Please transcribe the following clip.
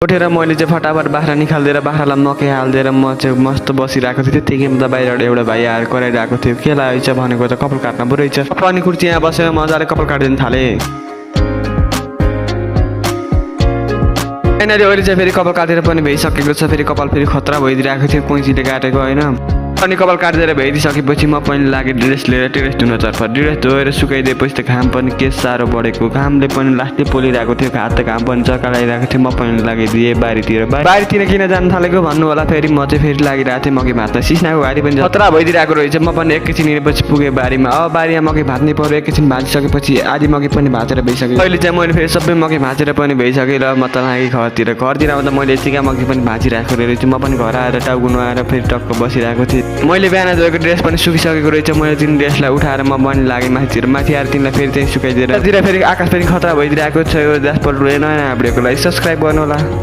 उठेर मैले चाहिँ फटाफट बाख्रा निकालिदिएर बाख्रालाई मकै हालिदिएर म चाहिँ मस्त बसिरहेको थिएँ। त्यतिखेर त बाहिरबाट एउटा भाइ आएर कराइरहेको थियो, के लागेको छ भनेको त कपाल काट्न पो रहेछ। अनि कुर्ती यहाँ बसेर मजाले कपाल काटिदिनु थालेँ। यहाँनिर अहिले चाहिँ फेरि कपाल काटेर पनि भइसकेको छ। फेरि कपाल फेरि खतरा भइदिरहेको थियो, कोइँचीले काटेको होइन। अनि कपाल काटिदिएर भइदिइसकेपछि म पनि लागेँ ड्रेस लिएर टेरेस धुनतर्फ। ड्रेस धोएर सुकाइदिएपछि त घाम पनि के साह्रो बढेको, घामले पनि लास्टै पोलिरहेको थियो, हात त घाम पनि चर्काइरहेको थियो। म पनि लगाइदिएँ बारीतिर। बारीतिर किन जानु थालेको भन्नु होला, फेरि म चाहिँ फेरि लागिरहेको थिएँ मकै भाँच्न। सिस्नाको घारी पनि खतरा भइदिरहेको रहेछ। म पनि एकैछिन हिँडेपछि पुगेँ बारीमा। अब बारीमा मकै भाँच्नै पऱ्यो। एकैछिन भाँचिसकेपछि आधी मकै पनि भाँचेर भइसक्यो। अहिले चाहिँ मैले फेरि सबै मकै भाँचेर पनि भइसकेँ र म त लागेँ घरतिर आउँदा मैले यतिका मकै पनि भाँचिरहेको रहेछ। म पनि घर आएर टाउको नुहाएर फेरि टक्क बसिरहेको थिएँ। मैले बिहान धोएको ड्रेस पनि सुकिसकेको रहेछ। मैले तिन ड्रेसलाई उठाएर म पनि लागेँ माथि आएर तिनलाई फेरि चाहिँ सुकाइदिएर फेरि आकाश पनि खतरा भइदिरहेको छ। यो जासपर नयाँ भिडियोको लागि सब्सक्राइब गर्नु होला।